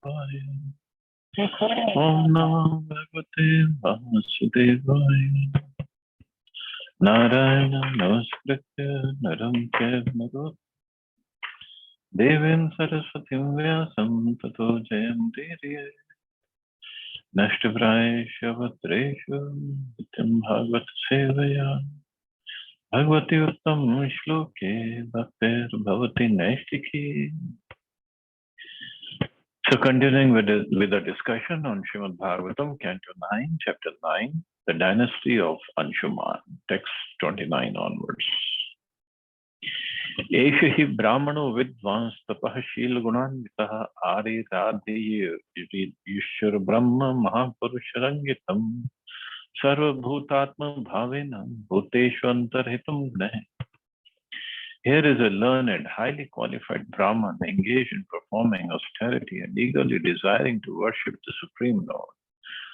Om Namo Bhagavate Vasudevaya. Narayana Namaskritya Naram Chaiva Narottam Devim Saraswatim Vyasam Tato Jayamtirya Nashtavrayesha Vatreshu Nityam Bhagavata Sevaya Bhagavati Uttam Shloke Bhaktir Bhavati Naistiki. So continuing with the discussion on Srimad Bhagavatam, Canto 9, Chapter 9, the dynasty of Anshuman, text 29 onwards. Esha hi brahmano vidvans tapah shil gunanvitah ari radhi yushur brahma mahapurusharangitam sarva bhutatma bhavena bhuteshu antarhitam gneh. Here is a learned, highly qualified Brahman engaged in performing austerity and eagerly desiring to worship the Supreme Lord,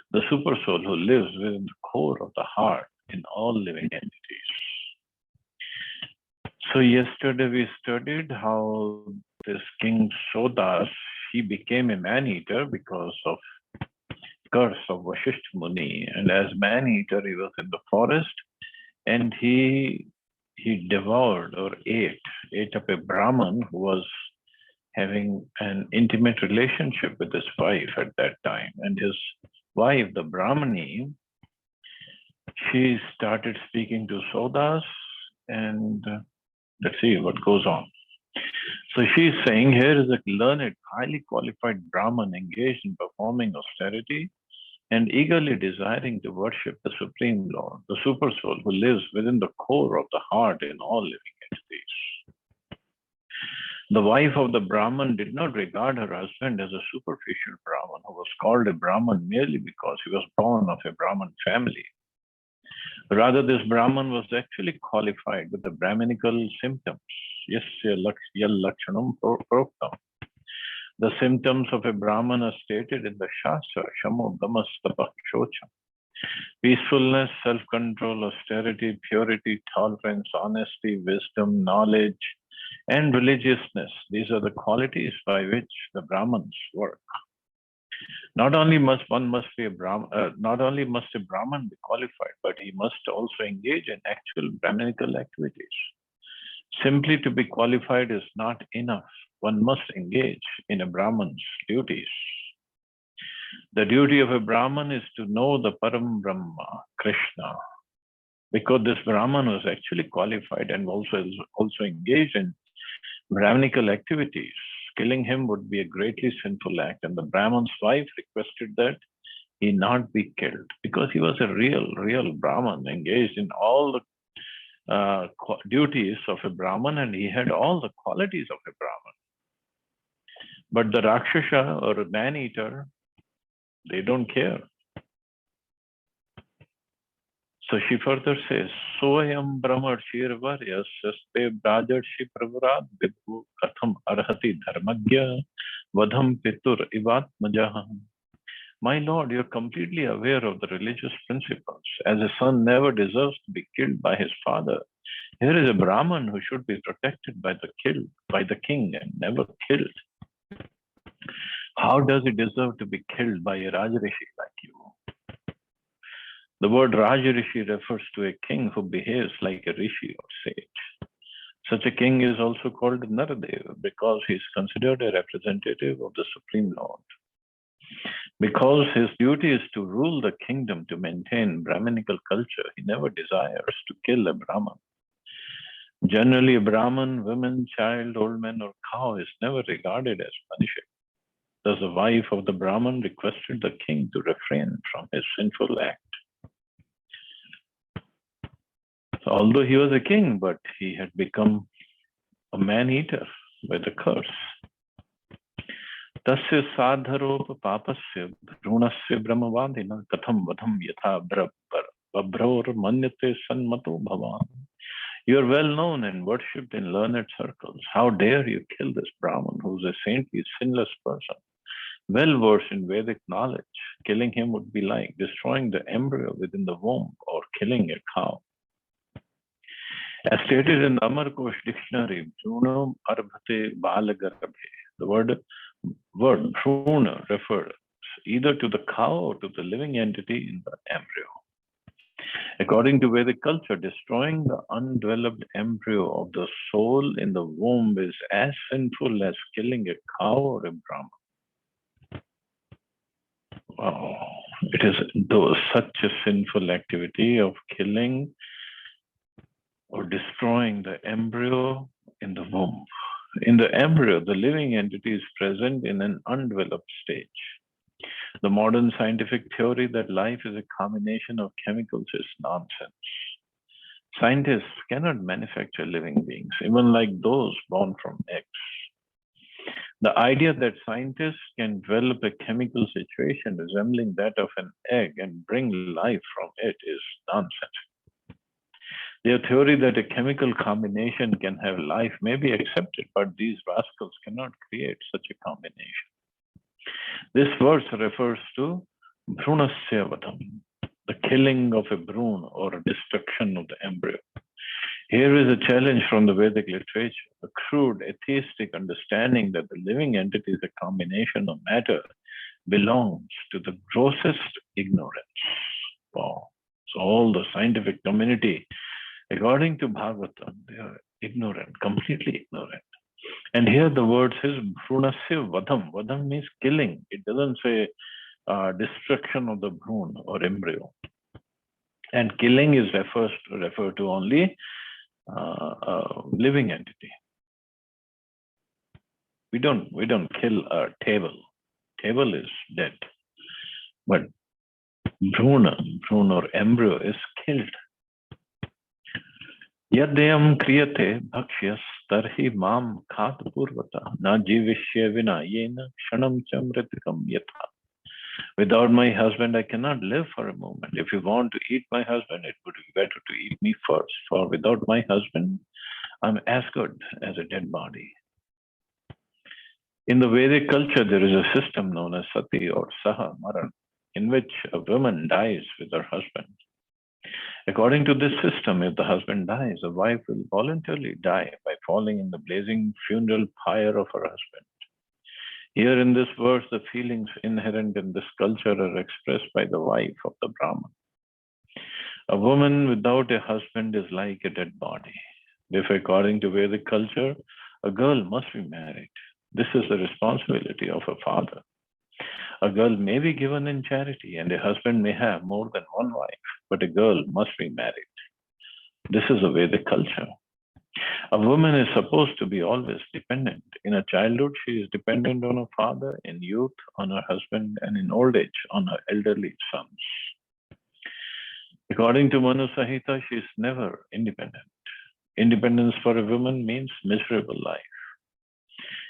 the Super Soul who lives within the core of the heart in all living entities. So yesterday we studied how this King Sodas, he became a man-eater because of curse of Vasishtha Muni. And as man-eater, he was in the forest and he devoured or ate up a Brahman who was having an intimate relationship with his wife at that time. And his wife, the Brahmani, she started speaking to Sodas, and let's see what goes on. So she's saying, here is a learned, highly qualified Brahman engaged in performing austerity and eagerly desiring to worship the Supreme Lord, the Super Soul who lives within the core of the heart in all living entities. The wife of the Brahman did not regard her husband as a superficial Brahman who was called a Brahman merely because he was born of a Brahman family. Rather, this Brahman was actually qualified with the Brahminical symptoms. Yasya yal lakshanam proktam. The symptoms of a Brahman are stated in the Shastra, Shamo, Damas, Tapak, Shocha. Peacefulness, self-control, austerity, purity, tolerance, honesty, wisdom, knowledge, and religiousness. These are the qualities by which the Brahmins work. Not only must a Brahman be qualified, but he must also engage in actual Brahminical activities. Simply to be qualified is not enough. One must engage in a Brahman's duties. The duty of a Brahman is to know the Param Brahma, Krishna. Because this Brahman was actually qualified and also engaged in Brahminical activities, killing him would be a greatly sinful act. And the Brahman's wife requested that he not be killed because he was a real Brahman engaged in all the duties of a Brahman, and he had all the qualities of a Brahman. But the Rakshasa or man-eater, they don't care. So she further says, Soyam Brahmarshir Varya Saste Brajarshi Pravarad Vidhu Katham Arhati Dharmagya Vadham Pitur Ivatmajaha. My Lord, you're completely aware of the religious principles. As a son never deserves to be killed by his father, here is a Brahman who should be protected by the king and never killed. How does he deserve to be killed by a Rajarishi like you? The word Rajarishi refers to a king who behaves like a rishi or sage. Such a king is also called Naradev because he is considered a representative of the Supreme Lord. Because his duty is to rule the kingdom to maintain Brahminical culture, he never desires to kill a Brahman. Generally, a Brahman, woman, child, old man, or cow is never regarded as punishable. Thus, the wife of the Brahman requested the king to refrain from his sinful act. So, although he was a king, but he had become a man-eater by the curse. Tasya sadharopa papasya bhrunasya brahmavadina katham vadham yatha babhror manyate sanmato bhavan. You are well known and worshipped in learned circles. How dare you kill this Brahman who is a saintly, sinless person, well versed in Vedic knowledge? Killing him would be like destroying the embryo within the womb or killing a cow. As stated in the Amarkosh dictionary, Brunam Arbhate Balagarbhe, the word word Bhruna refers either to the cow or to the living entity in the embryo. According to Vedic culture, destroying the undeveloped embryo of the soul in the womb is as sinful as killing a cow or a Brahma. Wow. It is though such a sinful activity of killing or destroying the embryo in the womb. In the embryo, the living entity is present in an undeveloped stage. The modern scientific theory that life is a combination of chemicals is nonsense. Scientists cannot manufacture living beings, even like those born from eggs. The idea that scientists can develop a chemical situation resembling that of an egg and bring life from it is nonsense. Their theory that a chemical combination can have life may be accepted, but these rascals cannot create such a combination. This verse refers to Bhrunasya Vadam, the killing of a Brun or a destruction of the embryo. Here is a challenge from the Vedic literature, a crude atheistic understanding that the living entity is a combination of matter belongs to the grossest ignorance. Wow. So all the scientific community, according to Bhagavatam, they are ignorant, completely ignorant. And here the word says Bhrunasya Vadam. Vadam means killing. It doesn't say destruction of the Bhrun or embryo. And killing is referred to only living entity. We don't kill a table. Table is dead. But Bhrun or embryo is killed. Yadyam kriyate bhakshyas tarhi mam khat purvata na jivishya vina yena kshanam chamritikam yatha. Without my husband, I cannot live for a moment. If you want to eat my husband, it would be better to eat me first. For without my husband, I'm as good as a dead body. In the Vedic culture, there is a system known as sati or saha maran, in which a woman dies with her husband. According to this system, if the husband dies, the wife will voluntarily die by falling in the blazing funeral pyre of her husband. Here in this verse, the feelings inherent in this culture are expressed by the wife of the Brahman. A woman without a husband is like a dead body. Therefore, according to Vedic culture, a girl must be married. This is the responsibility of a father. A girl may be given in charity, and a husband may have more than one wife, but a girl must be married. This is a Vedic culture. A woman is supposed to be always dependent. In her childhood, she is dependent on her father, in youth, on her husband, and in old age, on her elderly sons. According to Manu Sahita, she is never independent. Independence for a woman means miserable life.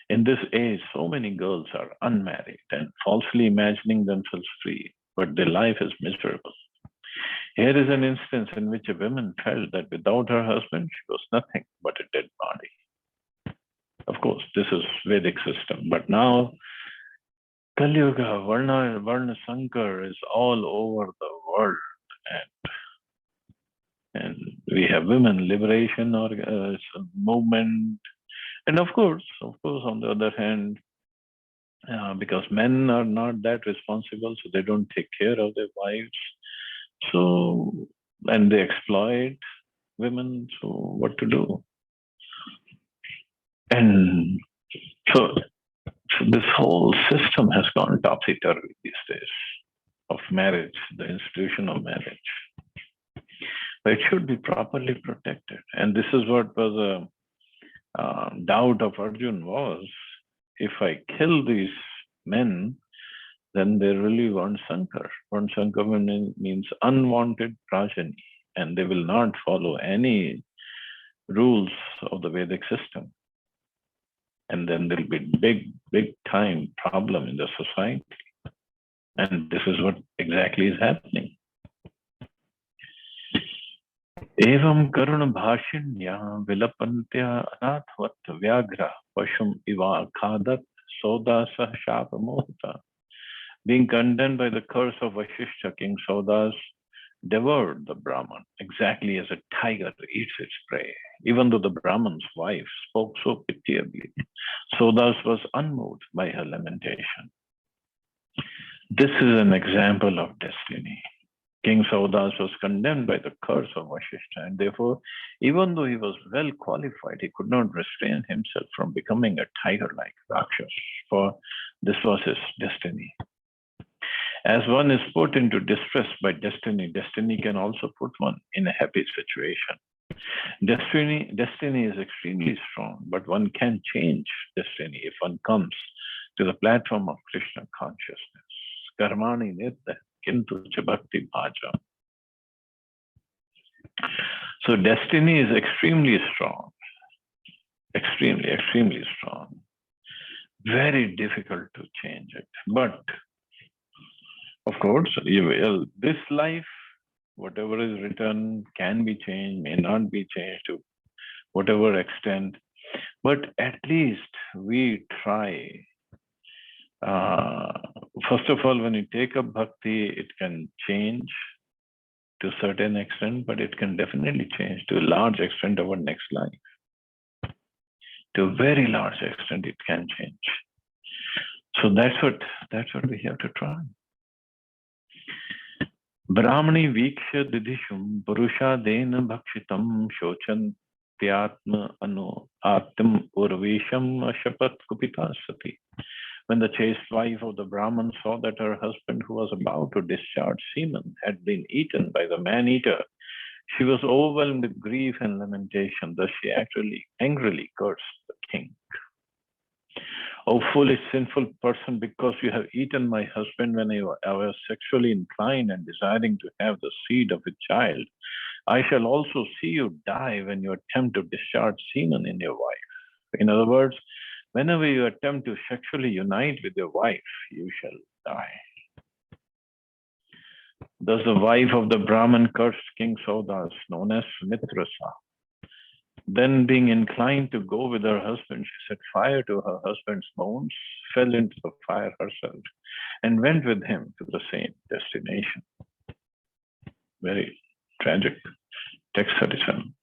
In this age, so many girls are unmarried and falsely imagining themselves free, but their life is miserable. Here is an instance in which a woman felt that without her husband, she was nothing but a dead body. Of course, this is Vedic system, but now Kali Yuga, Varna Sankar is all over the world, and we have women liberation or movement, and of course, on the other hand, because men are not that responsible, so they don't take care of their wives. So, and they exploit women, so what to do? And so this whole system has gone topsy-turvy these days of marriage, the institution of marriage. But it should be properly protected. And this is what was a doubt of Arjun was, if I kill these men, then they really want Sankar. Want Sankar means unwanted progeny, and they will not follow any rules of the Vedic system. And then there'll be big time problem in the society. And this is what exactly is happening. Evam karuna bhashinya vilapantya anathvat vyagra pashum iva khadat sodasa shapamohta. Being condemned by the curse of Vashishta, King Saudas devoured the Brahman, exactly as a tiger eats its prey. even though the Brahman's wife spoke so pitiably. Sodas was unmoved by her lamentation. This is an example of destiny. King Saudas was condemned by the curse of Vashishta, and therefore, even though he was well qualified, he could not restrain himself from becoming a tiger-like Rakshas, for this was his destiny. As one is put into distress by destiny, destiny can also put one in a happy situation. Destiny is extremely strong, but one can change destiny if one comes to the platform of Krishna consciousness. Karmani nirta kintu cha bhakti bhaja. So destiny is extremely strong, extremely strong. Very difficult to change it. But of course, this life, whatever is written, can be changed, may not be changed to whatever extent. But at least we try. First of all, when you take up bhakti, it can change to a certain extent, but it can definitely change to a large extent our next life. To a very large extent, it can change. So that's what we have to try. Brahmani vikshya didishum purusha dena bhakshitam shochan tyatma anu atam urvisham shapat kupita sati. When the chaste wife of the Brahman saw that her husband, who was about to discharge semen, had been eaten by the man-eater, she was overwhelmed with grief and lamentation. Thus she actually angrily cursed the king. O foolish, sinful person, because you have eaten my husband when I was sexually inclined and desiring to have the seed of a child, I shall also see you die when you attempt to discharge semen in your wife. In other words, whenever you attempt to sexually unite with your wife, you shall die. Thus the wife of the Brahman cursed King Saudas, known as Mitrasa. Then, being inclined to go with her husband, she set fire to her husband's bones, fell into the fire herself, and went with him to the same destination. Very tragic. Text 37.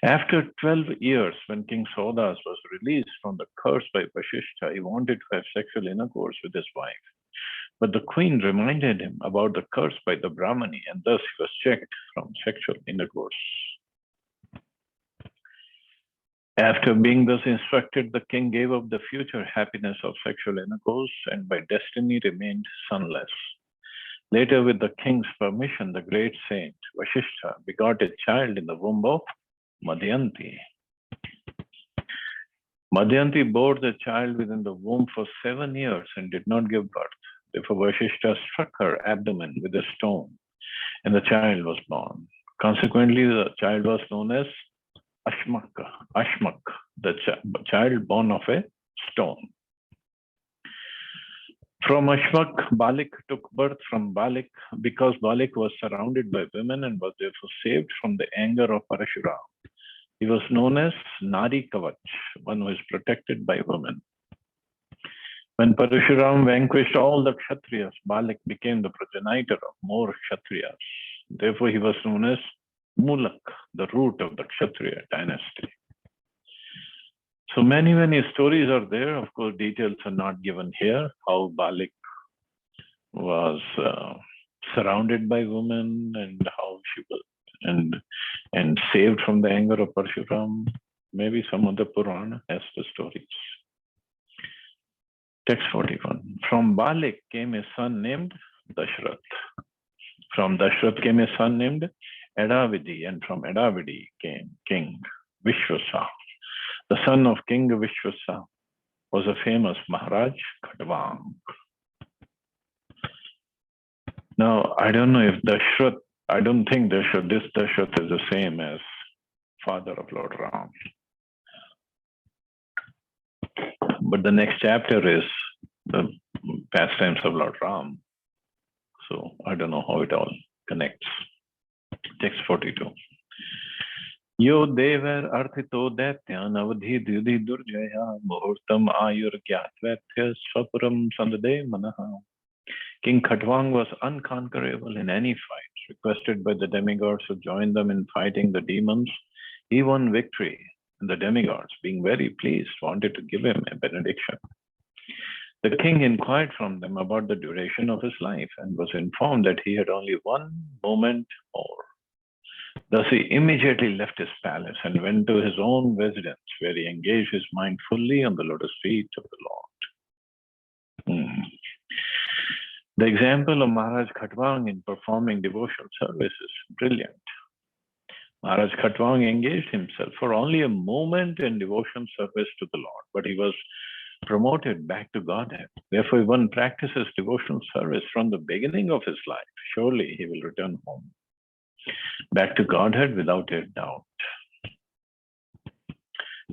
After 12 years, when King Saudas was released from the curse by Vashishta, he wanted to have sexual intercourse with his wife. But the queen reminded him about the curse by the Brahmani, and thus he was checked from sexual intercourse. After being thus instructed, the king gave up the future happiness of sexual intercourse and by destiny remained sonless. Later, with the king's permission, the great saint Vashishta begot a child in the womb of Madhyanti. Madhyanti bore the child within the womb for 7 years and did not give birth. Therefore, Vashishta struck her abdomen with a stone, and the child was born. Consequently, the child was known as Ashmak, the child born of a stone. From Ashmak, Balik took birth from Balik because Balik was surrounded by women and was therefore saved from the anger of Parashuram. He was known as Nari Kavach, one who is protected by women. When Parashuram vanquished all the Kshatriyas, Balik became the progenitor of more Kshatriyas. Therefore, he was known as Mulak, the root of the Kshatriya dynasty. So many stories are there. Of course, details are not given here. How Balik was surrounded by women and how she was and saved from the anger of Parshuram. Maybe some other Purana has the stories. Text 41. From Balik came a son named Dashrath. From Dashrath came a son named Edavidi, and from Edavidi came King Vishwasa. The son of King Vishwasa was a famous Maharaja Khatwang. Now, I don't know if Dashrath, I don't think this Dashrath is the same as father of Lord Ram. But the next chapter is the pastimes of Lord Ram. So I don't know how it all connects. Text 42. Yo dever arthito daityan avadhi dhyudhi durjaya muhurtam ayur gyatvathya swapuram sandade manaha. King Khatwang was unconquerable in any fight. Requested by the demigods to join them in fighting the demons, He won victory, and the demigods, being very pleased, wanted to give him a benediction. The king inquired from them about the duration of his life and was informed that he had only 1 moment more. Thus he immediately left his palace and went to his own residence, where he engaged his mind fully on the lotus feet of the Lord. The example of Maharaj Khatwang in performing devotional service is brilliant. Maharaj Khatwang engaged himself for only a moment in devotional service to the Lord, but he was promoted back to Godhead. Therefore, if one practices devotional service from the beginning of his life, surely he will return home, back to Godhead without a doubt.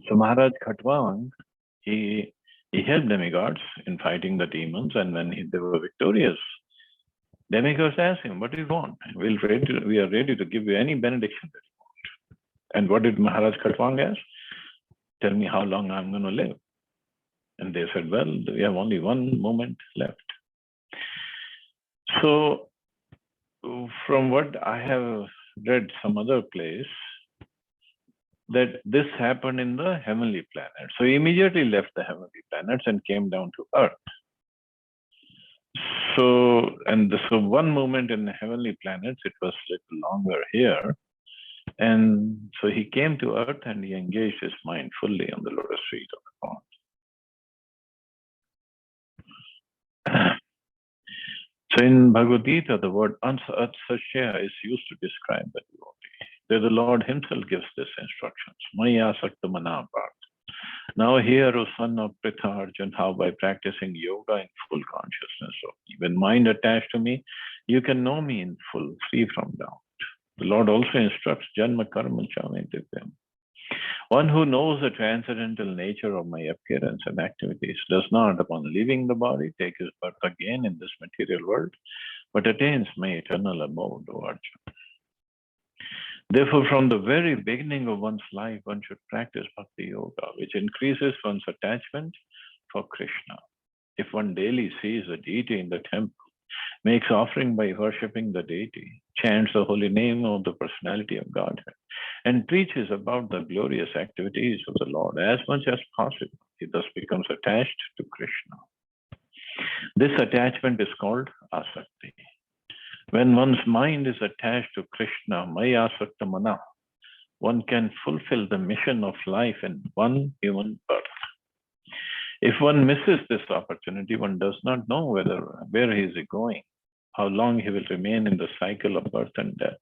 So Maharaj Khatwang, he helped demigods in fighting the demons, and when they were victorious, demigods asked him, "What do you want? We are ready to give you any benediction that you want." And what did Maharaj Khatwang ask? "Tell me how long I'm going to live." And they said, "Well, we have only 1 moment left." So, from what I have read some other place, that this happened in the heavenly planet. So he immediately left the heavenly planets and came down to earth. So 1 moment in the heavenly planets, it was a little longer here. And so he came to earth and he engaged his mind fully on the lotus feet of the Lord. So in Bhagavad Gita, the word Ansasya is used to describe the devotee. There the Lord himself gives this instructions. Maya Sakta Manapart. Now hear, O son of Pritha Arjun, how by practicing yoga in full consciousness of me, when mind attached to me, you can know me in full, free from doubt. The Lord also instructs Janma Karma Chamityam. One who knows the transcendental nature of my appearance and activities does not, upon leaving the body, take his birth again in this material world, but attains my eternal abode, O Arjuna. Therefore, from the very beginning of one's life, one should practice Bhakti Yoga, which increases one's attachment for Krishna. If one daily sees the deity in the temple, makes offering by worshipping the deity, chants the holy name of the personality of Godhead, and preaches about the glorious activities of the Lord as much as possible, he thus becomes attached to Krishna. This attachment is called asakti. When one's mind is attached to Krishna, Maya Asakta Mana, one can fulfill the mission of life in one human birth. If one misses this opportunity, one does not know where he is going, how long he will remain in the cycle of birth and death,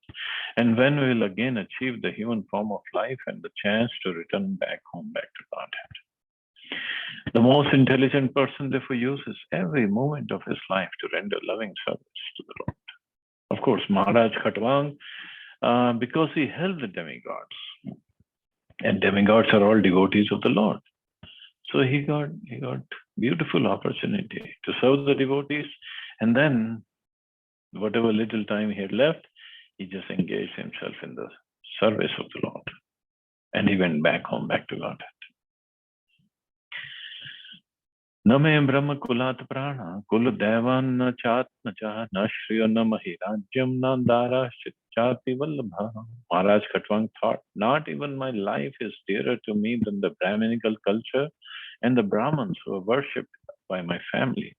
and when we will again achieve the human form of life and the chance to return back home, back to Godhead. The most intelligent person therefore uses every moment of his life to render loving service to the Lord. Of course, Maharaj Khatwang, because he helped the demigods, and demigods are all devotees of the Lord. So he got beautiful opportunity to serve the devotees, and then whatever little time he had left, he just engaged himself in the service of the Lord, and he went back home, back to Godhead. Name Brahma Kulat Prana, Kul Devan na Chatna Cha, na Shriya na Mahirajyam na Dara Chati Vallabha. Maharaj Khatwang thought, not even my life is dearer to me than the Brahminical culture and the Brahmins who are worshipped by my family.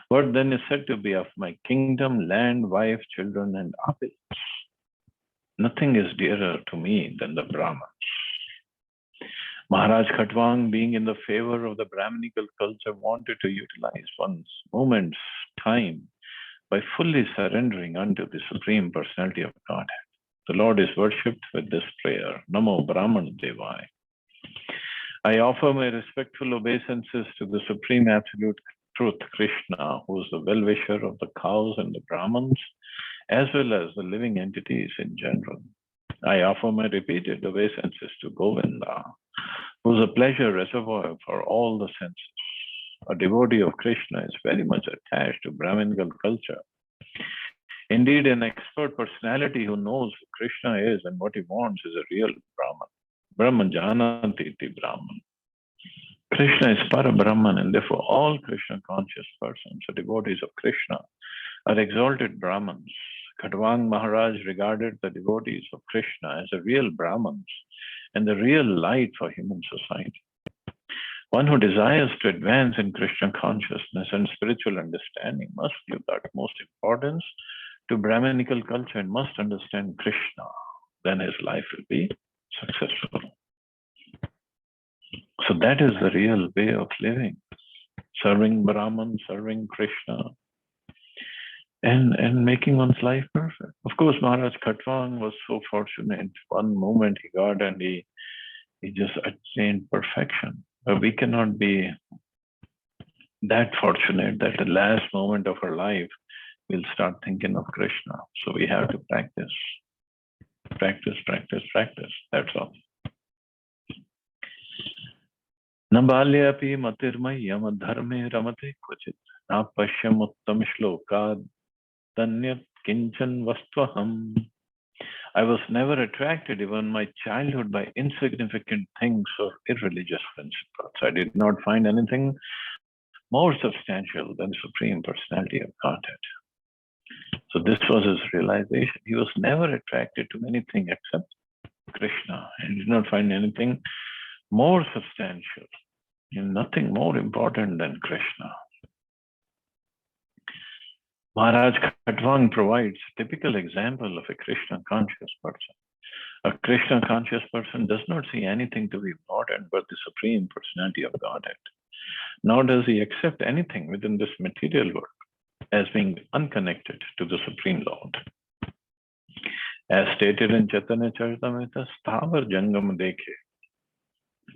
What then is said to be of my kingdom, land, wife, children, and opulence? Nothing is dearer to me than the Brahmins. Maharaj Khatwang, being in the favor of the Brahminical culture, wanted to utilize one's moment's time by fully surrendering unto the Supreme Personality of Godhead. The Lord is worshipped with this prayer, Namo Brahman Devai. I offer my respectful obeisances to the Supreme Absolute Truth, Krishna, who is the well-wisher of the cows and the Brahmins, as well as the living entities in general. I offer my repeated obeisances to Govinda, who is a pleasure reservoir for all the senses. A devotee of Krishna is very much attached to Brahminical culture. Indeed, an expert personality who knows who Krishna is and what he wants is a real Brahman. Brahman Jananti iti Brahman. Krishna is Param Brahman, and therefore all Krishna conscious persons, the devotees of Krishna, are exalted Brahmans. Khatwang Maharaj regarded the devotees of Krishna as the real Brahmans and the real light for human society. One who desires to advance in Krishna consciousness and spiritual understanding must give the utmost importance to Brahmanical culture and must understand Krishna. Then his life will be successful. So that is the real way of living. Serving Brahman, serving Krishna, and making one's life perfect. Of course, Maharaj Khatwang was so fortunate. One moment he got and he just attained perfection. But we cannot be that fortunate that the last moment of our life we'll start thinking of Krishna. So we have to practice. Practice, practice, practice. That's all. Nabalyapi matirmayam dharme ramate kvachit. Napashyam uttam shlokad tanyat kinchan vastvaham. I was never attracted even my childhood by insignificant things or irreligious principles. I did not find anything more substantial than Supreme Personality of Godhead. So this was his realization. He was never attracted to anything except Krishna. He did not find anything more substantial and nothing more important than Krishna. Maharaj Khatwang provides a typical example of a Krishna conscious person. A Krishna conscious person does not see anything to be important but the Supreme Personality of Godhead. Nor does he accept anything within this material world as being unconnected to the Supreme Lord. As stated in Chaitanya Charitamrita, Sthavar Jangam Dekhe,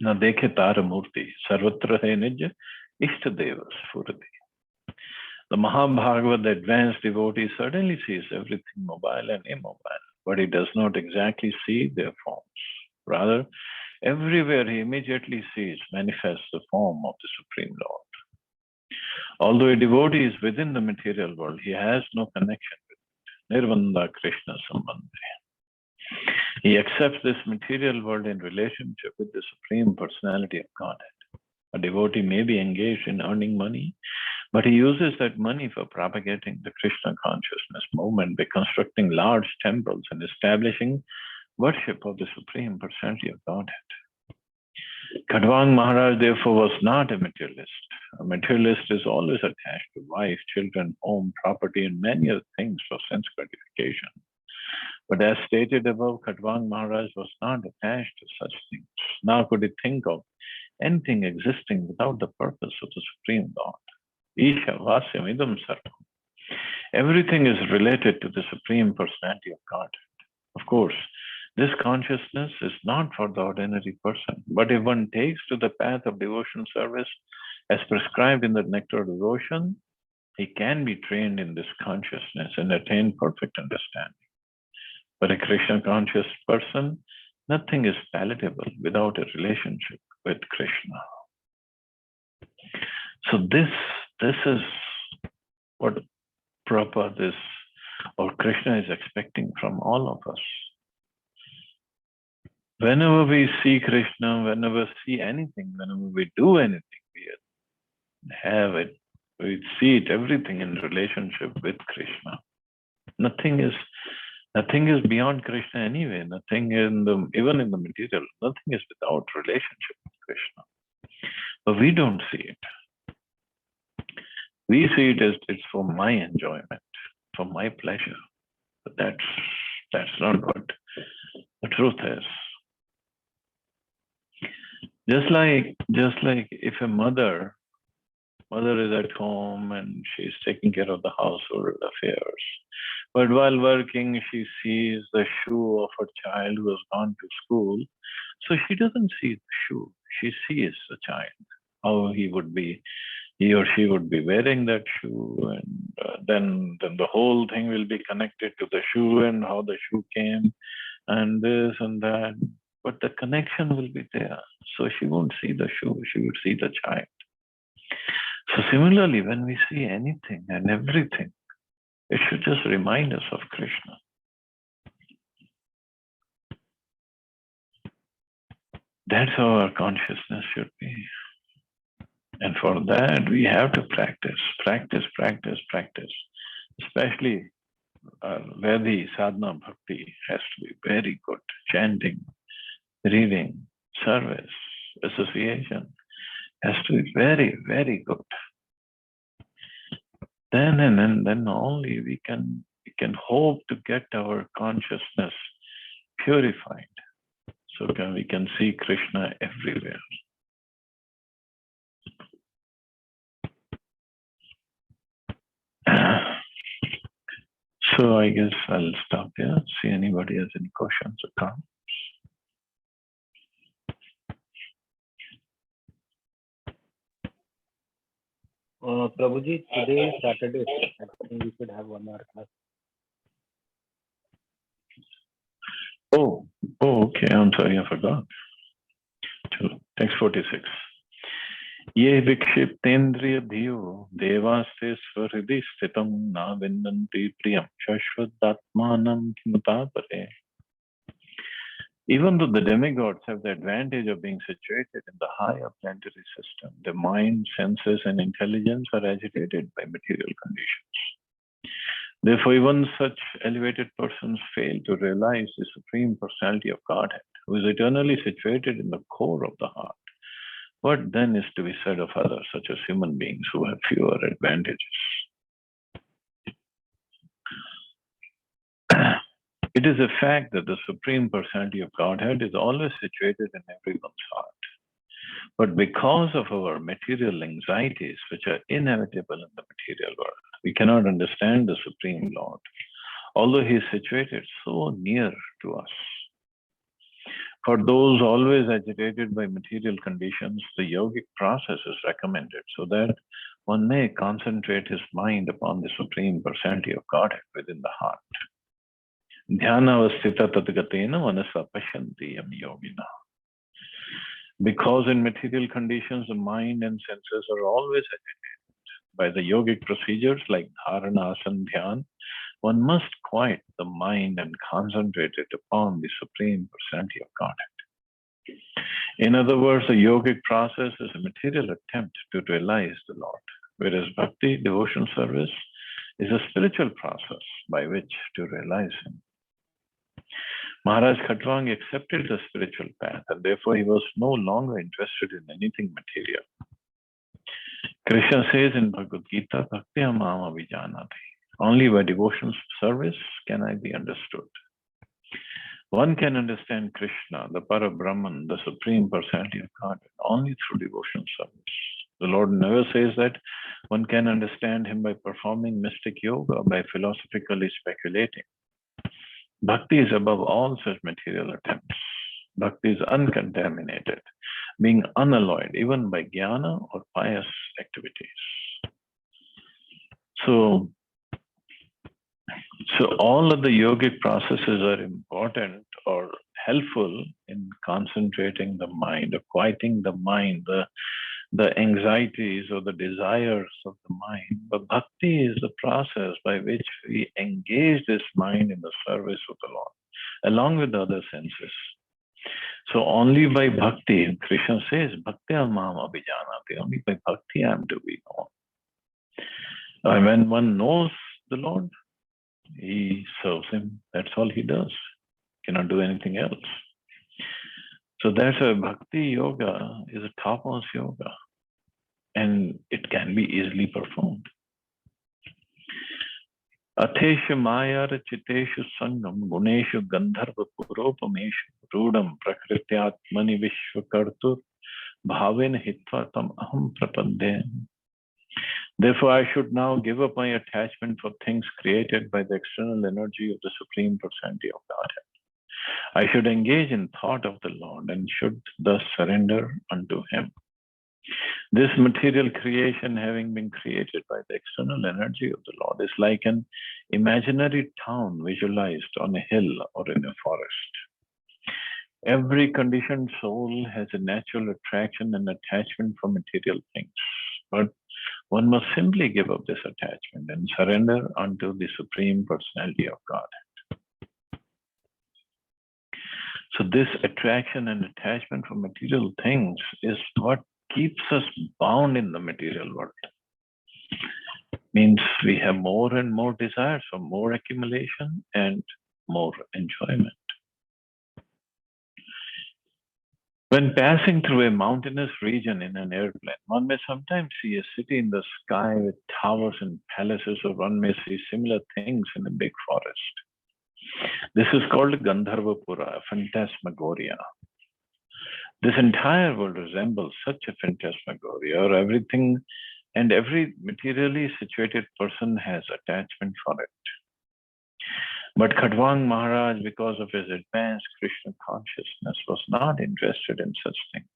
Na Dekhe Tara Murti, Sarvatra Hai Nij, Ishtadeva Sfurati. The Mahabhagavad, the advanced devotee, certainly sees everything mobile and immobile, but he does not exactly see their forms. Rather, everywhere he immediately sees manifests the form of the Supreme Lord. Although a devotee is within the material world, he has no connection with it. Nirvanda Krishna Sambandhe. He accepts this material world in relationship with the Supreme Personality of Godhead. A devotee may be engaged in earning money, but he uses that money for propagating the Krishna consciousness movement by constructing large temples and establishing worship of the Supreme Personality of Godhead. Khatwang Maharaj, therefore, was not a materialist. A materialist is always attached to wife, children, home, property, and many other things for sense gratification. But as stated above, Khatwang Maharaj was not attached to such things, nor could he think of anything existing without the purpose of the Supreme Lord. Isha Vasyam Idam Sarvam. Everything is related to the Supreme Personality of God. Of course, this consciousness is not for the ordinary person, but if one takes to the path of devotion service as prescribed in the Nectar of Devotion, he can be trained in this consciousness and attain perfect understanding. For a Krishna conscious person, nothing is palatable without a relationship with Krishna. So this is what Prabhupada is, or Krishna is expecting from all of us. Whenever we see Krishna, whenever we see anything, whenever we do anything, we have it, we see it, everything in relationship with Krishna. Nothing is beyond Krishna anyway. Nothing even in the material, nothing is without relationship with Krishna. But we don't see it. We see it as it's for my enjoyment, for my pleasure. But that's not what the truth is. Just like if a mother is at home and she's taking care of the household affairs, but while working she sees the shoe of her child who has gone to school, so she doesn't see the shoe. She sees the child, how he or she would be wearing that shoe, and then the whole thing will be connected to the shoe and how the shoe came and this and that. But the connection will be there. So she won't see the shoe, she will see the child. So similarly, when we see anything and everything, it should just remind us of Krishna. That's how our consciousness should be. And for that, we have to practice. Especially Vedhi, sadhana, bhakti has to be very good. Chanting, reading, service, association has to be very, very good. Then and then only we can hope to get our consciousness purified. So we can see Krishna everywhere. So I guess I'll stop here. See anybody has any questions or comments. Prabhuji, today is Saturday. I think we should have 1 hour class. Oh, okay. I'm sorry, I forgot. Text 46. Ye vikshiptendriya dhiyo devaste swarhidi sthitam na vinnanti priyam shashvadatmanam kimutapare. Even though the demigods have the advantage of being situated in the higher planetary system, their mind, senses, and intelligence are agitated by material conditions. Therefore, even such elevated persons fail to realize the Supreme Personality of Godhead, who is eternally situated in the core of the heart. What then is to be said of others, such as human beings who have fewer advantages? It is a fact that the Supreme Personality of Godhead is always situated in everyone's heart. But because of our material anxieties, which are inevitable in the material world, we cannot understand the Supreme Lord, although He is situated so near to us. For those always agitated by material conditions, the yogic process is recommended so that one may concentrate his mind upon the Supreme Personality of Godhead within the heart. Dhyanavastita tatgatena manasa pashanti yam yogina. Because in material conditions, the mind and senses are always agitated by the yogic procedures like dharana, asana, dhyan, one must quiet the mind and concentrate it upon the Supreme Personality of Godhead. In other words, the yogic process is a material attempt to realize the Lord, whereas bhakti, devotional service, is a spiritual process by which to realize Him. Maharaj Khatwang accepted the spiritual path, and therefore he was no longer interested in anything material. Krishna says in Bhagavad Gita, Bhakti Mama Vijanati. Only by devotional service can I be understood. One can understand Krishna, the Param Brahman, the Supreme Personality of God, only through devotional service. The Lord never says that one can understand Him by performing mystic yoga, by philosophically speculating. Bhakti is above all such material attempts. Bhakti is uncontaminated, being unalloyed even by jnana or pious activities. So all of the yogic processes are important or helpful in concentrating the mind, or quieting the mind, the anxieties or the desires of the mind. But bhakti is the process by which we engage this mind in the service of the Lord, along with the other senses. So only by bhakti, Krishna says, bhakti mam abhijanati, only by bhakti I am to be known. And when one knows the Lord, he serves Him. That's all he does. Cannot do anything else. So that's why bhakti yoga is a topmost yoga, and it can be easily performed. Atheshu mayara chiteshu sangam guneshu gandharva puropameshu rudam prakrityatmani vishvakartur bhavena hitva tam aham prapadde. Therefore, I should now give up my attachment for things created by the external energy of the Supreme Personality of Godhead. I should engage in thought of the Lord and should thus surrender unto Him. This material creation, having been created by the external energy of the Lord, is like an imaginary town visualized on a hill or in a forest. Every conditioned soul has a natural attraction and attachment for material things, but one must simply give up this attachment and surrender unto the Supreme Personality of God. So this attraction and attachment for material things is what keeps us bound in the material world. Means we have more and more desires for more accumulation and more enjoyment. When passing through a mountainous region in an airplane, one may sometimes see a city in the sky with towers and palaces, or one may see similar things in a big forest. This is called Gandharvapura, phantasmagoria. This entire world resembles such a phantasmagoria, or everything and every materially situated person has attachment for it. But Khatwang Maharaj, because of his advanced Krishna consciousness, was not interested in such things.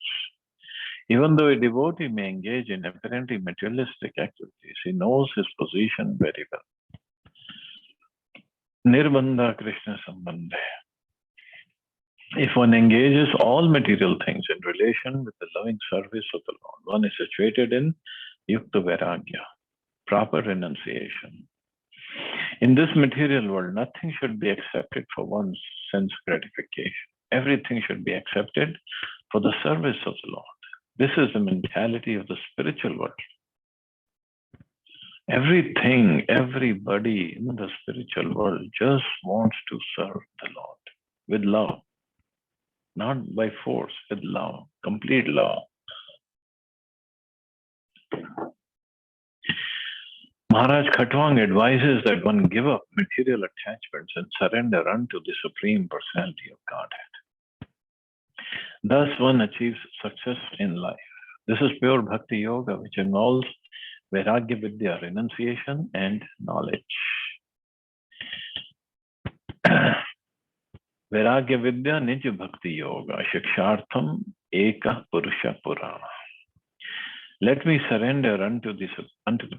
Even though a devotee may engage in apparently materialistic activities, he knows his position very well. Nirbandha Krishna Sambandha. If one engages all material things in relation with the loving service of the Lord, one is situated in Yukta Vairagya, proper renunciation. In this material world, nothing should be accepted for one's sense gratification. Everything should be accepted for the service of the Lord. This is the mentality of the spiritual world. Everything, everybody in the spiritual world just wants to serve the Lord with love, not by force, with love, complete love. Maharaj Khatwang advises that one give up material attachments and surrender unto the Supreme Personality of Godhead. Thus one achieves success in life. This is pure Bhakti Yoga, which involves Vairagya Vidya, renunciation and knowledge. Vairagya Vidya Nij Bhakti Yoga, Shikshartham Eka Purusha Purana. Let me surrender unto the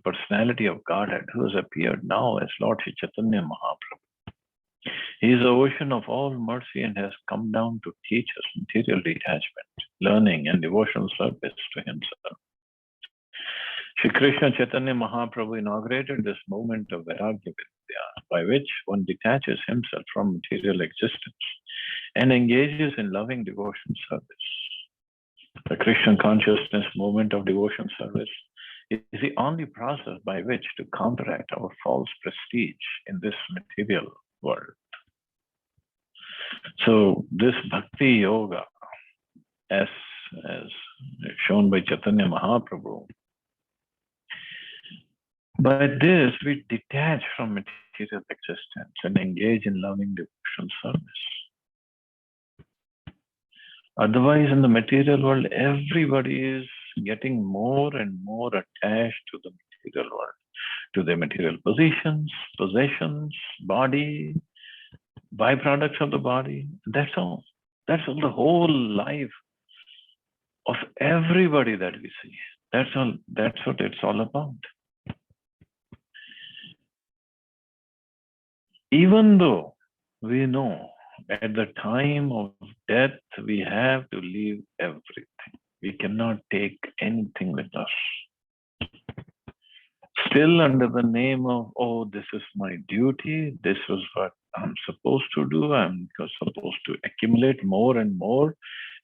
personality of Godhead who has appeared now as Lord Sri Chaitanya Mahaprabhu. He is the ocean of all mercy and has come down to teach us material detachment, learning, and devotional service to himself. Shri Krishna Chaitanya Mahaprabhu inaugurated this movement of Vairagya Vidya, by which one detaches himself from material existence and engages in loving devotion service. The Krishna consciousness movement of devotion service is the only process by which to counteract our false prestige in this material world. So this Bhakti Yoga, as shown by Chaitanya Mahaprabhu, by this we detach from material existence and engage in loving devotional service. Otherwise, in the material world, everybody is getting more and more attached to the material world, to their material positions, possessions, body, byproducts of the body. That's all. That's all the whole life of everybody that we see. That's all. That's what it's all about. Even though we know at the time of death, we have to leave everything. We cannot take anything with us. Still under the name of, oh, this is my duty, this is what I'm supposed to do, I'm supposed to accumulate more and more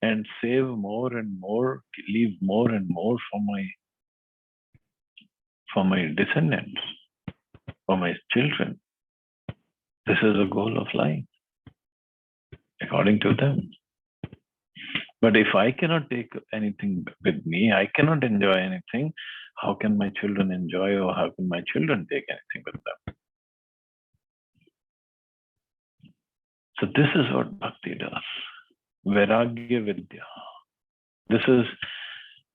and save more and more, leave more and more for my descendants, for my children. This is the goal of life, according to them. But if I cannot take anything with me, I cannot enjoy anything, how can my children enjoy, or how can my children take anything with them? So this is what Bhakti does. Vairagya Vidya. This is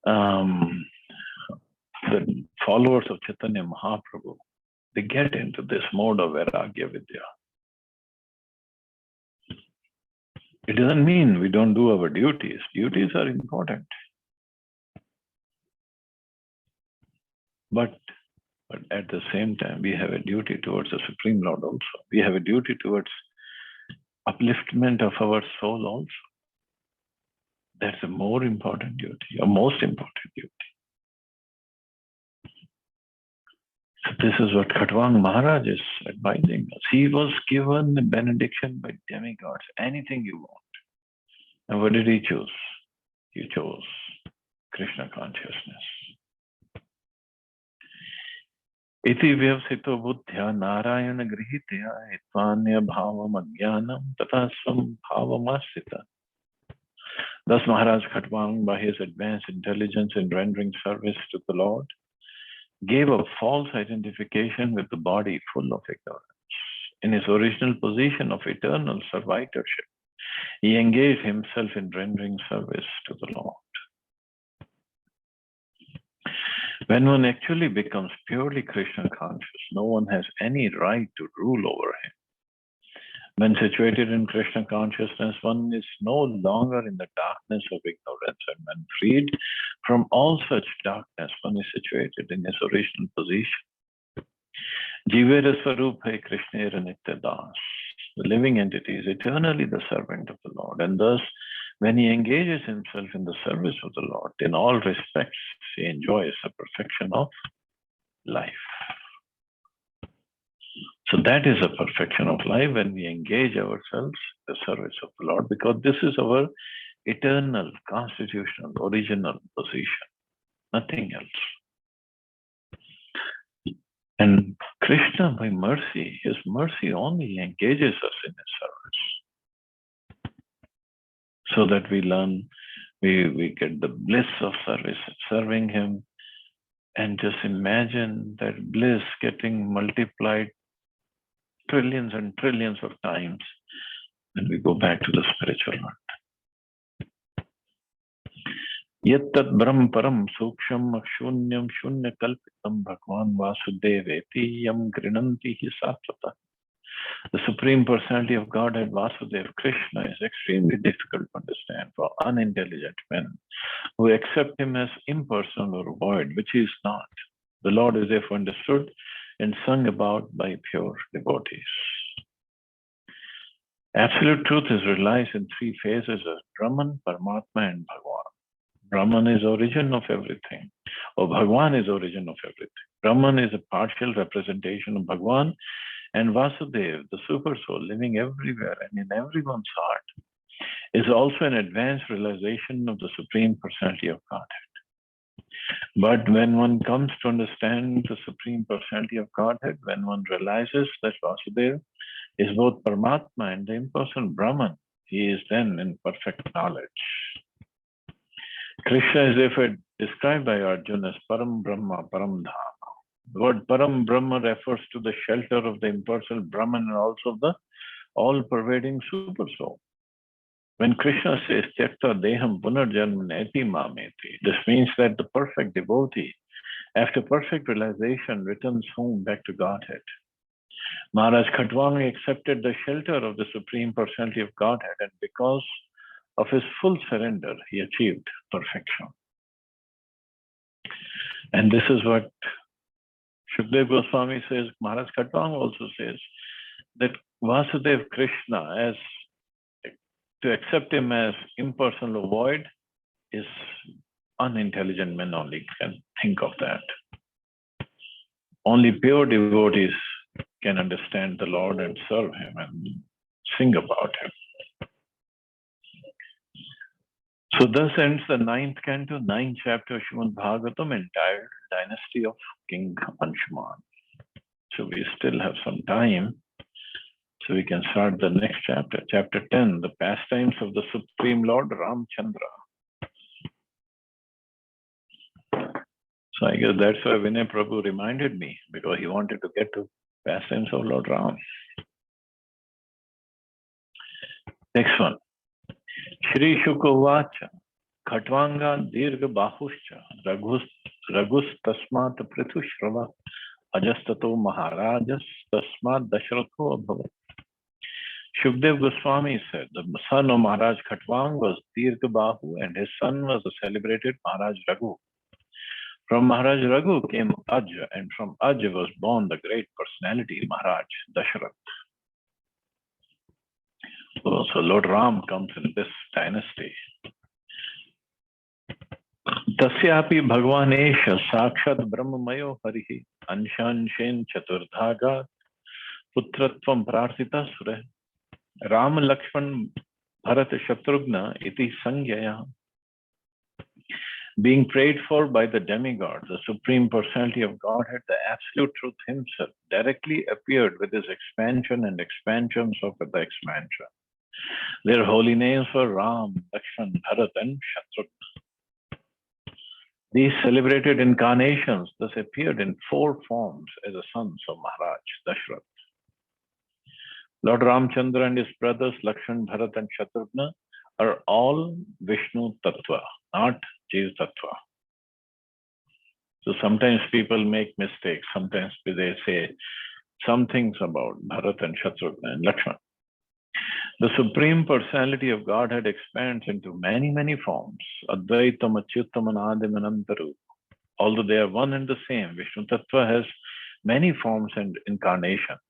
the followers of Chaitanya Mahaprabhu. They get into this mode of Vairagya Vidya. It doesn't mean we don't do our duties. Duties are important. But at the same time, we have a duty towards the Supreme Lord also. We have a duty towards upliftment of our soul also. That's a more important duty, a most important duty. So this is what Khatwang Maharaj is advising us. He was given the benediction by demigods, anything you want. And what did he choose? He chose Krishna consciousness. Iti vyavsito buddhya narayana grihitya hitvanya bhavam ajnanam tata svam bhavamasita. Thus, Maharaj Khatwang, by his advanced intelligence in rendering service to the Lord, gave a false identification with the body full of ignorance. In his original position of eternal servitorship, he engaged himself in rendering service to the Lord. When one actually becomes purely Krishna conscious, no one has any right to rule over him. When situated in Krishna consciousness, one is no longer in the darkness of ignorance, and when freed from all such darkness, one is situated in his original position. Jivera Swarup hai Krishnera Nitya Das. The living entity is eternally the servant of the Lord, and thus, when he engages himself in the service of the Lord, in all respects, he enjoys the perfection of life. So that is the perfection of life when we engage ourselves in the service of the Lord, because this is our eternal, constitutional, original position, nothing else. And Krishna, by mercy, his mercy only engages us in his service, so that we learn, we get the bliss of service, serving him, and just imagine that bliss getting multiplied trillions and trillions of times when we go back to the spiritual world. Yattat Brahm Param Suksham Shunyam Shunya Kalpitam Bhagwan Vasudeveti Yam Grinanti Hi Satvata. The Supreme Personality of Godhead Vasudeva Krishna is extremely difficult to understand for unintelligent men who accept him as impersonal or void, which he is not. The Lord is therefore understood and sung about by pure devotees. Absolute truth is realized in three phases of Brahman, Paramatma, and Bhagwan. Brahman is origin of everything, or Bhagwan is origin of everything. Brahman is a partial representation of Bhagwan, and Vasudeva, the super soul living everywhere and in everyone's heart, is also an advanced realization of the Supreme Personality of Godhead. But when one comes to understand the Supreme Personality of Godhead, when one realizes that Vasudeva is both Paramatma and the impersonal Brahman, he is then in perfect knowledge. Krishna is therefore described by Arjuna as Param Brahma, Param Dhama. The word Param Brahma refers to the shelter of the impersonal Brahman and also the all-pervading super soul. When Krishna says Tyakta Deham Punarjanma Neti Mameti, this means that the perfect devotee, after perfect realization, returns home back to Godhead. Maharaj Khatwang accepted the shelter of the Supreme Personality of Godhead, and because of his full surrender, he achieved perfection. And this is what Shukdev Goswami says. Maharaj Khatwang also says that Vasudeva Krishna, as to accept him as impersonal or void, is unintelligent men only can think of that. Only pure devotees can understand the Lord and serve him and sing about him. So thus ends the 9th canto, 9th chapter of Srimad Bhagavatam, entitled Dynasty of King Anshuman. So we still have some time, so we can start the next chapter, chapter 10, the Pastimes of the Supreme Lord Ramacandra. So I guess that's why Vinay Prabhu reminded me, because he wanted to get to Pastimes of Lord Ram. Next one. Shri Shukavacha Khatwanga Dirgha Bahuscha Ragus Tasmat Prithushravat Ajastato Maharajas Tasmat Dashratho Abhavat. Shukdev Goswami said the son of Maharaj Khatwang was Dirgha Bahu, and his son was the celebrated Maharaj Raghu. From Maharaj Raghu came Ajja, and from Ajja was born the great personality Maharaj Dashrath. So Lord Ram comes in this dynasty. Tasyapi Bhagwanesha Sakshat Brahmamayo Harihi Anshanshen Chaturdhaga Putratvam Prarthita Sure Ram Lakshman Bharat Shatrugna Iti Sangyaya. Being prayed for by the demigod, the Supreme Personality of Godhead, the Absolute Truth himself directly appeared with his expansion and expansions of the expansion. Their holy names were Ram, Lakshman, Bharat, and Shatrugna. These celebrated incarnations thus appeared in four forms as the sons of Maharaj Dashrath. Lord Ramacandra and his brothers Lakshman, Bharat, and Shatrugna are all Vishnu Tattva, not Jiv Tattva. So sometimes people make mistakes. Sometimes they say some things about Bharat and Shatrugna and Lakshman. The Supreme Personality of Godhead expands into many, many forms. Advaitam, Achyutam, Anadim, and Antaru. Although they are one and the same, Vishnu Tattva has many forms and incarnations.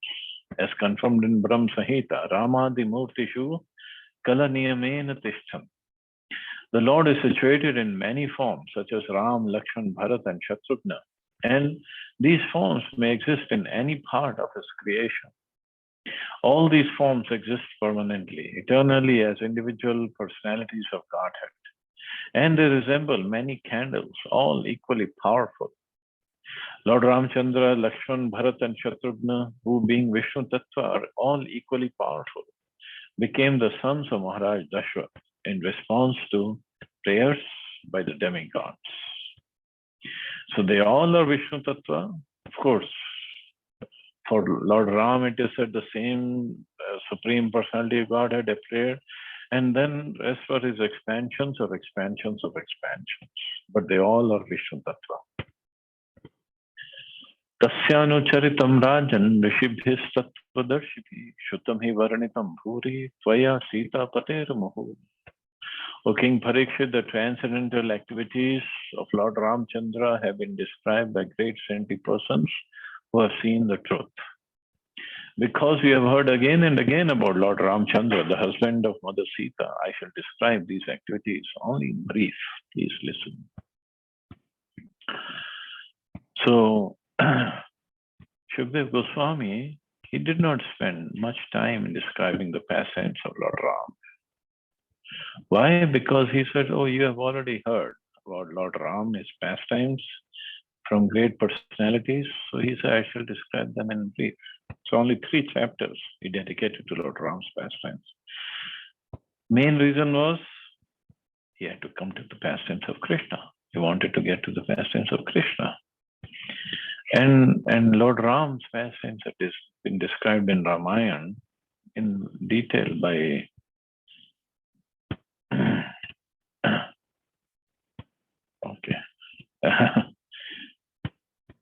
As confirmed in Brahm Samhita, Ramadi Murtishu Kalaniyamena Tishtham. The Lord is situated in many forms, such as Ram, Lakshman, Bharat, and Shatrugna. And these forms may exist in any part of his creation. All these forms exist permanently, eternally as individual personalities of Godhead. And they resemble many candles, all equally powerful. Lord Ramacandra, Lakshman, Bharat, and Shatrugna, who being Vishnu Tattva are all equally powerful, became the sons of Maharaj Dashrath in response to prayers by the demigods. So they all are Vishnu Tattva. Of course, for Lord Ram, it is said the same Supreme Personality of Godhead appeared, and then as for his expansions of expansions of expansions. But they all are Vishnu Tattva. Tasyanucharitam rajan rishibhistattvadarshibhi shutam hi varanitam bhuri tvaya sita pater muhu. O King Parikshit, the transcendental activities of Lord Ramacandra have been described by great saintly persons who have seen the truth. Because we have heard again and again about Lord Ramacandra, the husband of Mother Sita, I shall describe these activities only in brief. Please listen. So, Shukdev Goswami, he did not spend much time in describing the pastimes of Lord Ram. Why? Because he said, oh, you have already heard about Lord Ram, his pastimes from great personalities. So he said, I shall describe them in brief. So only 3 chapters he dedicated to Lord Ram's pastimes. Main reason was he had to come to the pastimes of Krishna. He wanted to get to the pastimes of Krishna. And Lord Ram's pastimes have been described in Ramayana in detail by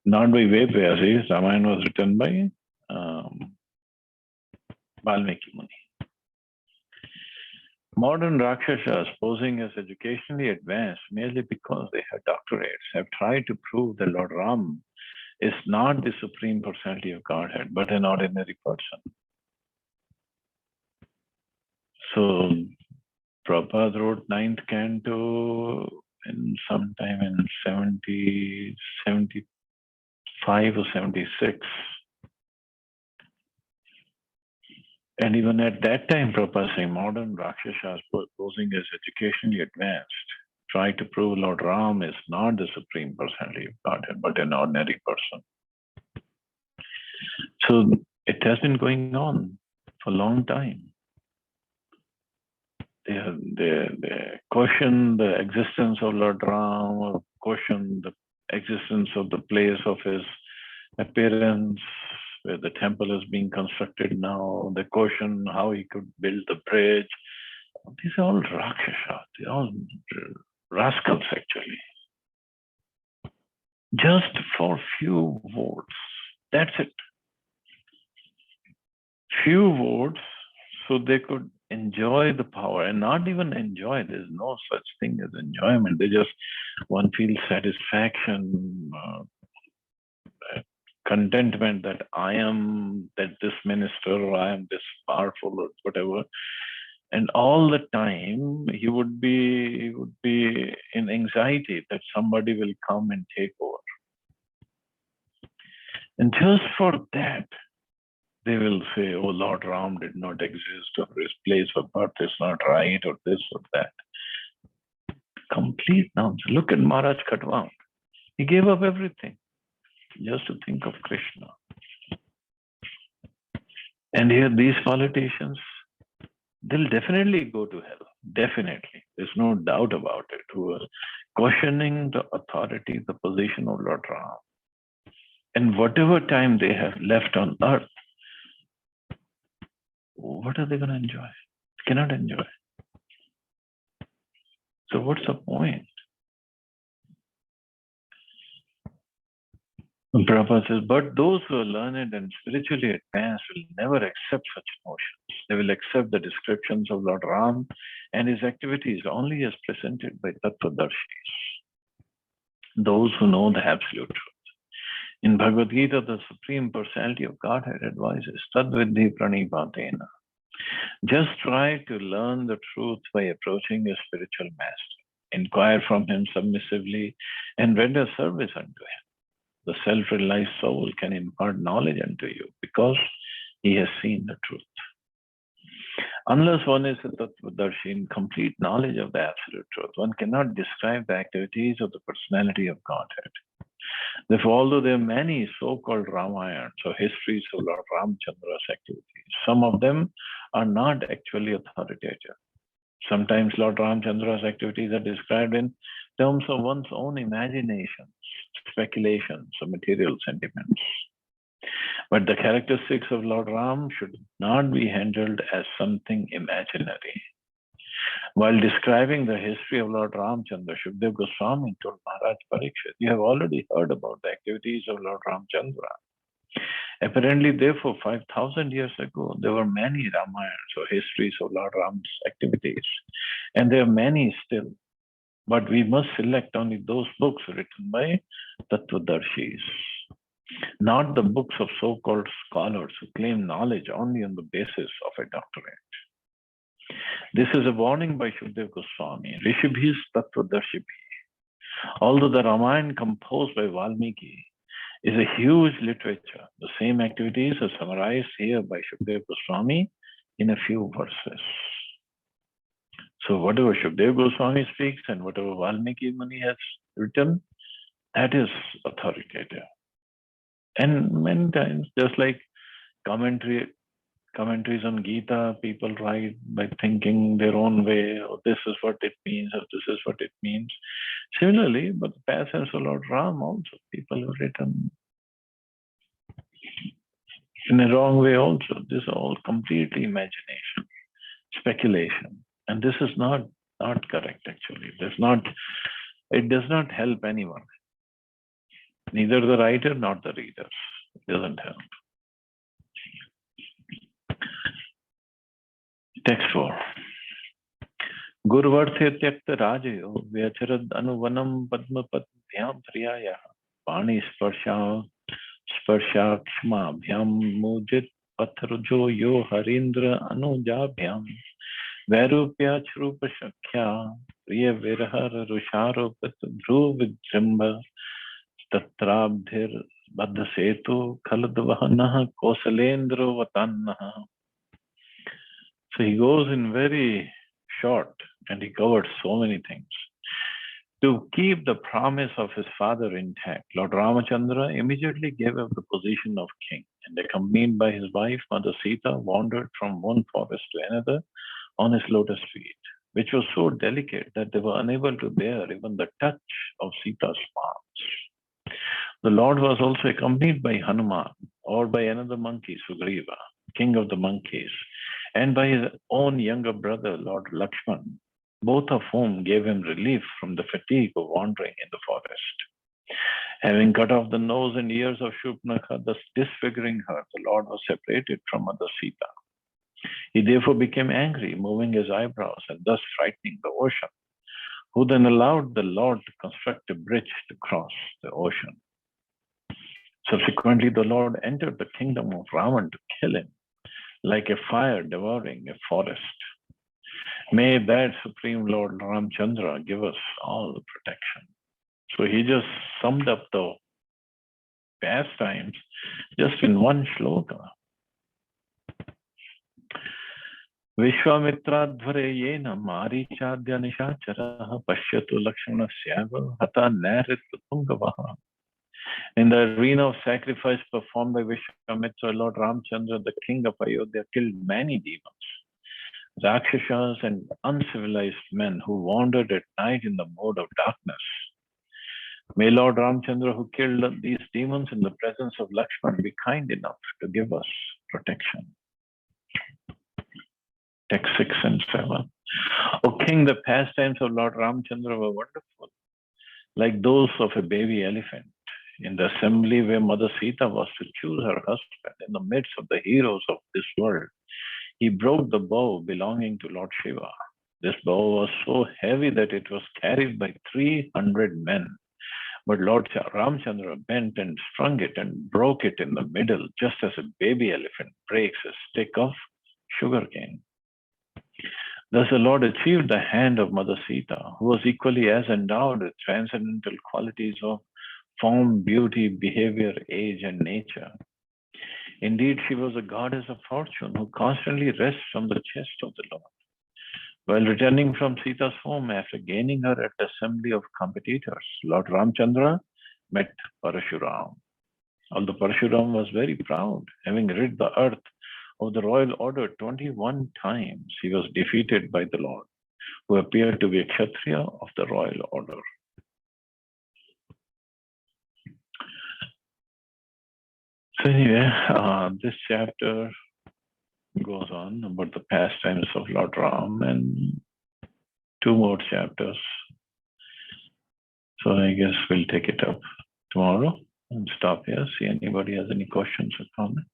not by Ved Vyasis. Ramayana was written by Valmiki Muni. Modern Rakshasas, posing as educationally advanced merely because they have doctorates, have tried to prove that Lord Ram is not the Supreme Personality of Godhead, but an ordinary person. So, Prabhupada wrote 9th canto in sometime in 75 or 76. And even at that time, Prabhupada saying modern Rakshasas posing as educationally advanced try to prove Lord Ram is not the Supreme Personality of Godhead, but an ordinary person. So it has been going on for a long time. They question the existence of Lord Ram, or question the existence of the place of his appearance, where the temple is being constructed now. They question how he could build the bridge. These are all Rakshasa. They're all rascals, actually. Just for few votes. That's it. Few votes, so they could enjoy the power, and not even enjoy. There's no such thing as enjoyment. One feels satisfaction, contentment that I am this minister, or I am this powerful, or whatever. And all the time he would be in anxiety that somebody will come and take over. And just for that, they will say, oh, Lord Ram did not exist, or his place of birth is not right, or this or that. Complete nonsense. Look at Maharaj Khatwang. He gave up everything just to think of Krishna. And here these politicians, they'll definitely go to hell. Definitely. There's no doubt about it. Who are questioning the authority, the position of Lord Ram. And whatever time they have left on earth, what are they going to enjoy? They cannot enjoy. So what's the point? Prabhupada says, but those who are learned and spiritually advanced will never accept such notions. They will accept the descriptions of Lord Ram and his activities only as presented by Tattvadarshis, those who know the absolute truth. In Bhagavad Gita, the Supreme Personality of Godhead advises, Tadvidhi pranipatena. Just try to learn the truth by approaching a spiritual master. Inquire from him submissively and render service unto him. The self-realized soul can impart knowledge unto you because he has seen the truth. Unless one is a Tattvadarshi in complete knowledge of the absolute truth, one cannot describe the activities of the personality of Godhead. Therefore, although there are many so-called Ramayans or histories of Lord Ramachandra's activities, some of them are not actually authoritative. Sometimes Lord Ramachandra's activities are described in terms of one's own imaginations, speculations, or material sentiments. But the characteristics of Lord Ram should not be handled as something imaginary. While describing the history of Lord Ramachandra, Shukdev Goswami told Maharaj Parikshit, you have already heard about the activities of Lord Ramachandra. Apparently, therefore, 5,000 years ago, there were many Ramayans or histories of Lord Ram's activities, and there are many still. But we must select only those books written by Tattvadarshis, not the books of so-called scholars who claim knowledge only on the basis of a doctorate. This is a warning by Shukdev Goswami, Rishibhis Tattvadarshibhi. Although the Ramayana composed by Valmiki is a huge literature, the same activities are summarized here by Shukdev Goswami in a few verses. So whatever Shukdev Goswami speaks and whatever Valmiki Muni has written, that is authoritative. And many times, just like commentaries on Gita, people write by thinking their own way, or this is what it means, or this is what it means. Similarly, but the passions of Lord Ram also, people have written in a wrong way also. This is all completely imagination, speculation. And this is not correct actually. It does not help anyone. Neither the writer nor the readers. It doesn't help. Text 4. Gurvarthe tyakta rajayo vyacharad anuvanam padmapatbhyam priyaya pani sparshakshamabhyam mujit patharjo yo harindra anujabhyam vairupya chrupa shakhya priya virhar rusharopat dhruv vijramba tatrabdhir badhasetu khaladvahanah kosalendra vatanah. So he goes in very short and he covered so many things. To keep the promise of his father intact, Lord Ramachandra immediately gave up the position of king and, accompanied by his wife, Mother Sita, wandered from one forest to another on his lotus feet, which was so delicate that they were unable to bear even the touch of Sita's palms. The Lord was also accompanied by Hanuman, or by another monkey, Sugriva, king of the monkeys, and by his own younger brother, Lord Lakshman, both of whom gave him relief from the fatigue of wandering in the forest. Having cut off the nose and ears of Shupnakha, thus disfiguring her, the Lord was separated from Mother Sita. He therefore became angry, moving his eyebrows and thus frightening the ocean, who then allowed the Lord to construct a bridge to cross the ocean. Subsequently, the Lord entered the kingdom of Ravan to kill him, like a fire devouring a forest. May that Supreme Lord Ramchandra give us all the protection. So he just summed up the pastimes just in one shloka. Vishwamitra yena marichadya nishachara pashyatu lakshanasyaga hata naritva tungavaha. In the arena of sacrifice performed by Vishwamitra, Lord Ramchandra, the king of Ayodhya, killed many demons. Rakshasas and uncivilized men who wandered at night in the mode of darkness. May Lord Ramacandra, who killed these demons in the presence of Lakshman, be kind enough to give us protection. Text 6 and 7. O King, the pastimes of Lord Ramacandra were wonderful, like those of a baby elephant. In the assembly where Mother Sita was to choose her husband in the midst of the heroes of this world, he broke the bow belonging to Lord Shiva. This bow was so heavy that it was carried by 300 men. But Lord Ramacandra bent and strung it and broke it in the middle, just as a baby elephant breaks a stick of sugarcane. Thus the Lord achieved the hand of Mother Sita, who was equally as endowed with transcendental qualities of form, beauty, behavior, age, and nature. Indeed, she was a goddess of fortune who constantly rests on the chest of the Lord. While returning from Sita's home after gaining her at the assembly of competitors, Lord Ramacandra met Parashuram. Although Parashuram was very proud, having rid the earth of the royal order 21 times, he was defeated by the Lord, who appeared to be a Kshatriya of the royal order. So anyway, this chapter goes on about the pastimes of Lord Ram and 2 more chapters. So I guess we'll take it up tomorrow and stop here. See anybody has any questions or comments.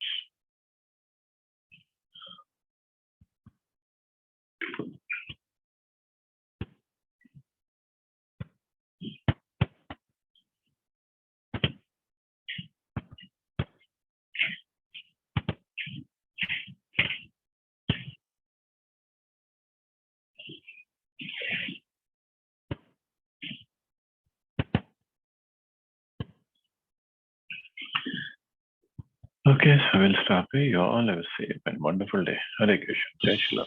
Okay, so we'll stop here. You all have a safe and wonderful day. Hare Krishna. Jai Shri Ram.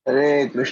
Hare Krishna.